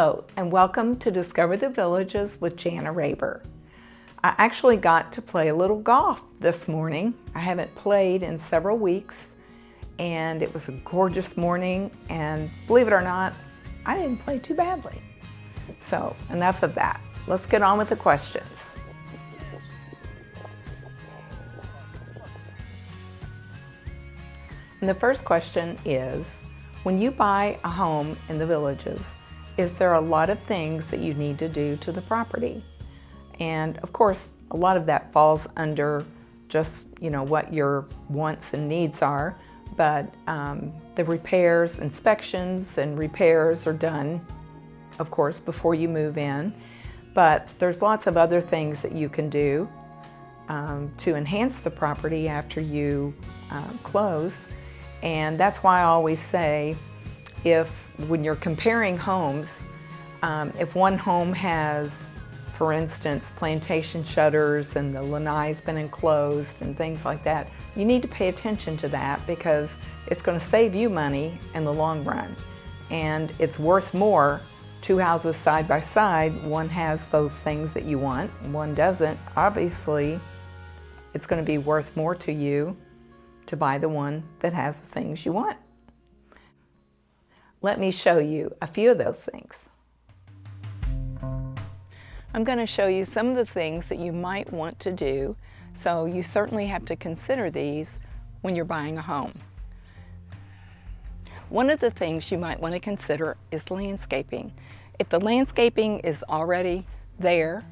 Hello, and welcome to Discover the Villages with Jana Raber. I actually got to play a little golf this morning. I haven't played in several weeks, and it was a gorgeous morning, and believe it or not, I didn't play too badly. So, enough of that. Let's get on with the questions. And the first question is, when you buy a home in the Villages, is there a lot of things that you need to do to the property? And of course, a lot of that falls under just, what your wants and needs are, but the repairs, inspections and repairs are done, of course, before you move in. But there's lots of other things that you can do to enhance the property after you close. And that's why I always say, when you're comparing homes, if one home has, for instance, plantation shutters and the lanai's been enclosed and things like that, you need to pay attention to that because it's going to save you money in the long run. And it's worth more, two houses side by side, one has those things that you want, one doesn't. Obviously, it's going to be worth more to you to buy the one that has the things you want. Let me show you a few of those things. I'm going to show you some of the things that you might want to do, so you certainly have to consider these when you're buying a home. One of the things you might want to consider is landscaping. If the landscaping is already there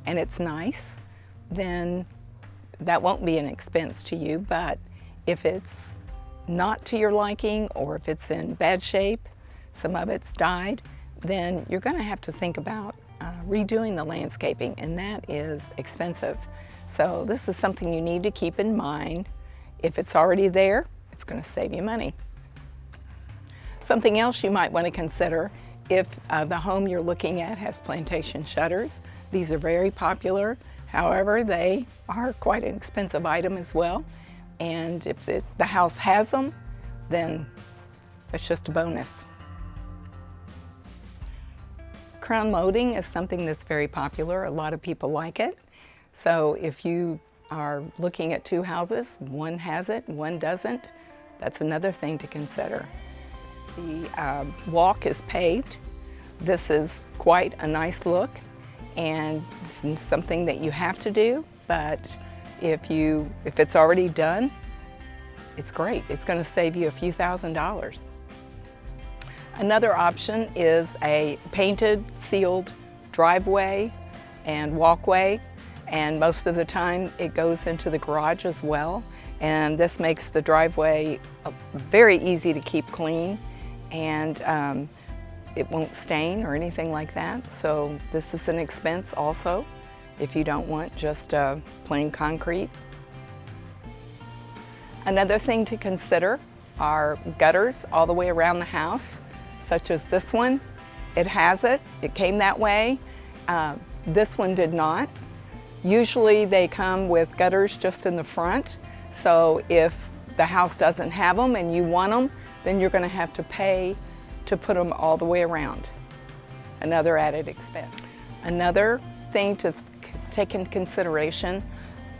and it's nice, then that won't be an expense to you, but if it's not to your liking or if it's in bad shape, some of it's died, then you're going to have to think about redoing the landscaping, and that is expensive. So this is something you need to keep in mind. If it's already there, it's going to save you money. Something else you might want to consider if the home you're looking at has plantation shutters. These are very popular. However, they are quite an expensive item as well. And if the house has them, then it's just a bonus. Crown molding is something that's very popular. A lot of people like it. So if you are looking at two houses, one has it, one doesn't, that's another thing to consider. The walk is paved. This is quite a nice look, and this is something that you have to do, but if it's already done, it's great. It's going to save you a few $1,000s. Another option is a painted, sealed driveway and walkway, and most of the time it goes into the garage as well. And this makes the driveway very easy to keep clean, and it won't stain or anything like that. So this is an expense also if you don't want just plain concrete. Another thing to consider are gutters all the way around the house, such as this one. It has it. It came that way. This one did not. Usually they come with gutters just in the front, so if the house doesn't have them and you want them, then you're going to have to pay to put them all the way around. Another added expense. Another thing to take into consideration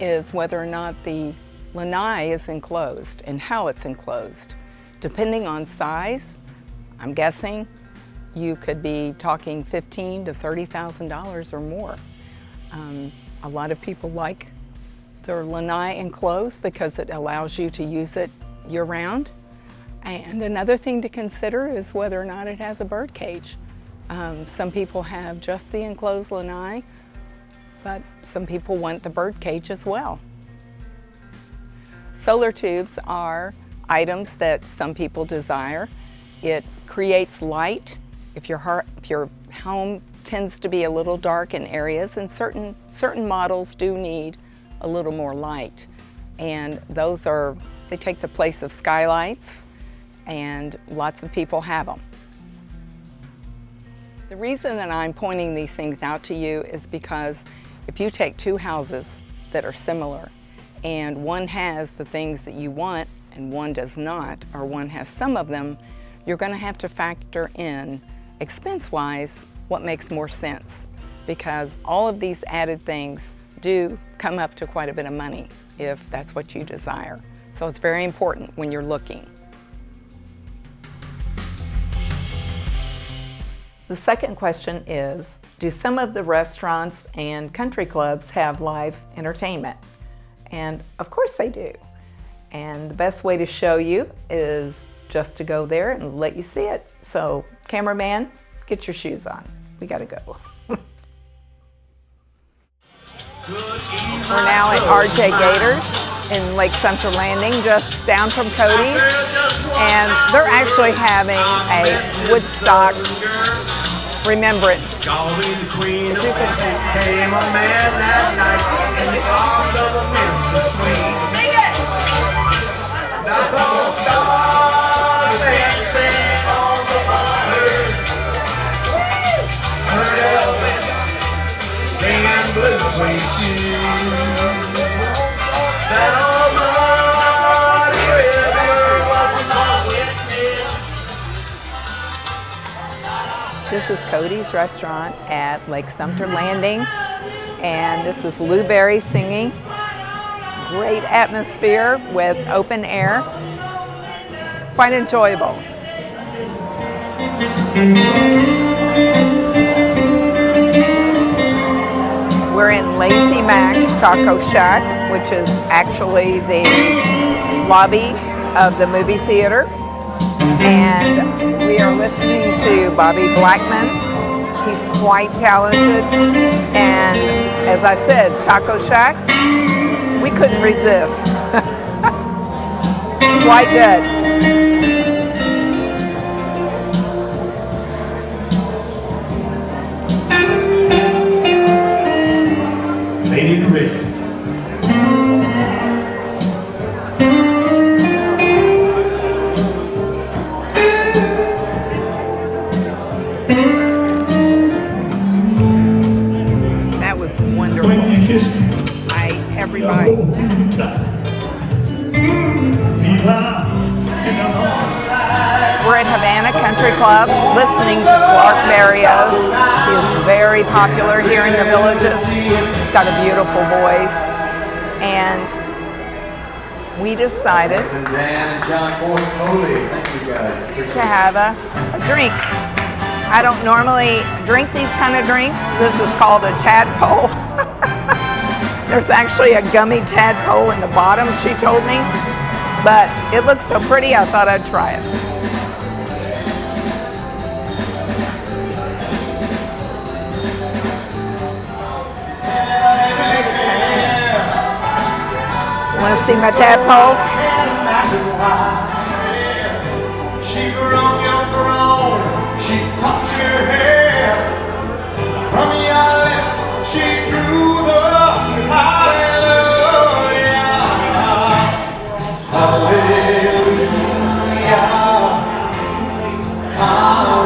is whether or not the lanai is enclosed and how it's enclosed. Depending on size, I'm guessing you could be talking $15,000 to $30,000 or more. A lot of people like their lanai enclosed because it allows you to use it year-round. And another thing to consider is whether or not it has a bird cage. Some people have just the enclosed lanai, but some people want the bird cage as well. Solar tubes are items that some people desire. It creates light. If your home tends to be a little dark in areas, and certain models do need a little more light. And they take the place of skylights, and lots of people have them. The reason that I'm pointing these things out to you is because if you take two houses that are similar, and one has the things that you want and one does not, or one has some of them, you're going to have to factor in expense-wise what makes more sense, because all of these added things do come up to quite a bit of money if that's what you desire. So it's very important when you're looking. The second question is, do some of the restaurants and country clubs have live entertainment? And of course they do. And the best way to show you is just to go there and let you see it. So cameraman, get your shoes on. We gotta go. We're now at RJ Gators in Lake Sumter Landing, just down from Cody's. And they're actually having a Woodstock remembrance. This is Cody's restaurant at Lake Sumter Landing, and this is Lou Berry singing. Great atmosphere with open air. It's quite enjoyable. We're in Lazy Mac's Taco Shack, which is actually the lobby of the movie theater. And we are listening to Bobby Blackman. He's quite talented. And as I said, Taco Shack, we couldn't resist. Quite good. Lady in Red. That was wonderful. Everybody. We're at Havana Country Club listening to Clark Barrios. He is very popular here in the Villages. He's got a beautiful voice. And we decided to have a drink. I don't normally drink these kind of drinks. This is called a tadpole. There's actually a gummy tadpole in the bottom, she told me. But it looks so pretty, I thought I'd try it. Want to see my tadpole? She grew on your throne, she popped your hair. From your lips, she drew the hallelujah. Hallelujah. Hallelujah.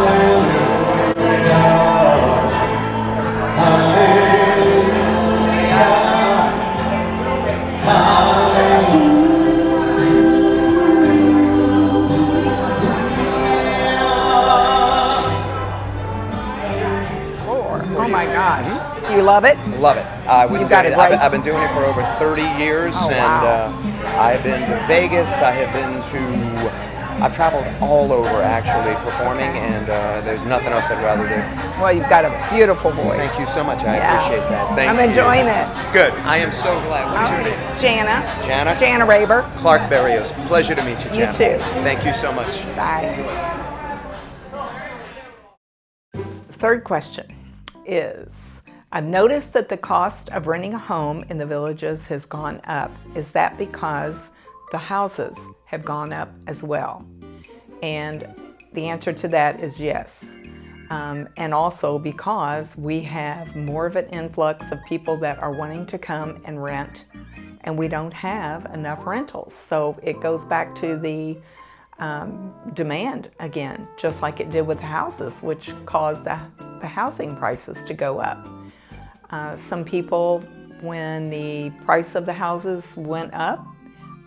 Oh my gosh. Do you love it? Love it. You've got it right. I've been doing it for over 30 years, oh, and wow. I've been to Vegas. I've traveled all over actually performing, and there's nothing else I'd rather do. Well, you've got a beautiful voice. Thank you so much. I appreciate that. Thank you. I'm enjoying it. Good. I am so glad. What is your name? Jana. Jana? Jana Raber. Clark Barrios. Pleasure to meet you, Jana. You too. Thank you so much. Bye. The third question is, I've noticed that the cost of renting a home in the Villages has gone up. Is that because the houses have gone up as well? And the answer to that is yes. And also because we have more of an influx of people that are wanting to come and rent, and we don't have enough rentals. So it goes back to the demand again, just like it did with the houses, which caused the housing prices to go up. Some people, when the price of the houses went up,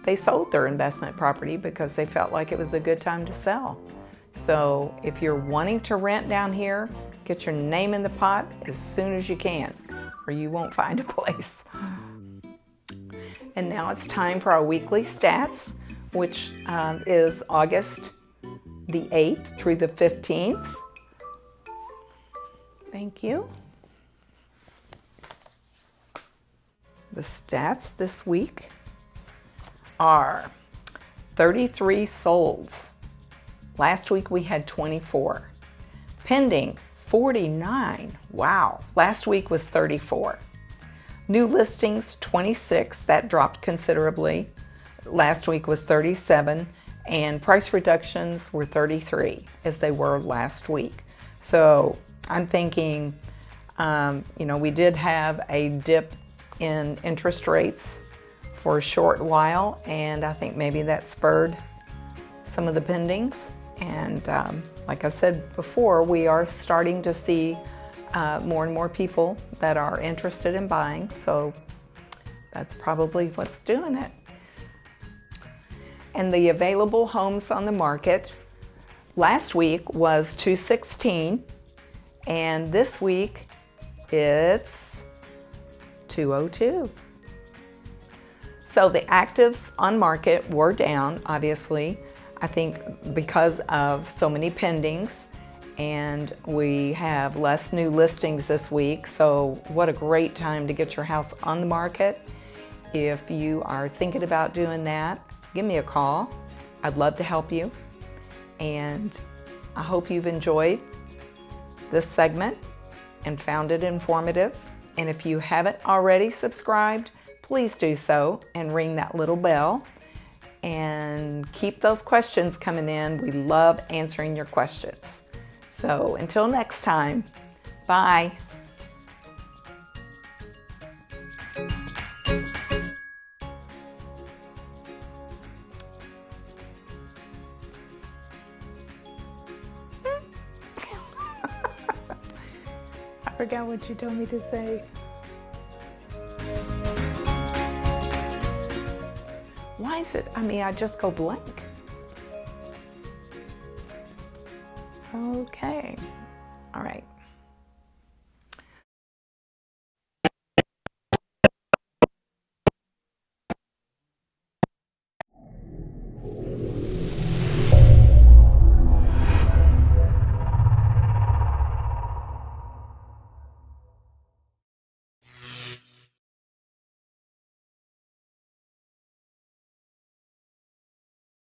they sold their investment property because they felt like it was a good time to sell. So if you're wanting to rent down here, get your name in the pot as soon as you can, or you won't find a place. And now it's time for our weekly stats, which is August the 8th through the 15th. Thank you. The stats this week are 33 solds. Last week we had 24. Pending, 49. Wow. Last week was 34. New listings, 26. That dropped considerably. Last week was 37. And price reductions were 33, as they were last week. So I'm thinking, we did have a dip in interest rates for a short while, and I think maybe that spurred some of the pendings. And like I said before, we are starting to see more and more people that are interested in buying, so that's probably what's doing it. And the available homes on the market last week was 216, and this week it's 202. So the actives on market were down, obviously, I think because of so many pendings, and we have less new listings this week. So what a great time to get your house on the market. If you are thinking about doing that, give me a call. I'd love to help you. And I hope you've enjoyed this segment and found it informative. And if you haven't already subscribed, please do so and ring that little bell. And keep those questions coming in. We love answering your questions. So until next time, bye. I forgot what you told me to say. Why is it? I just go blank. Okay. All right.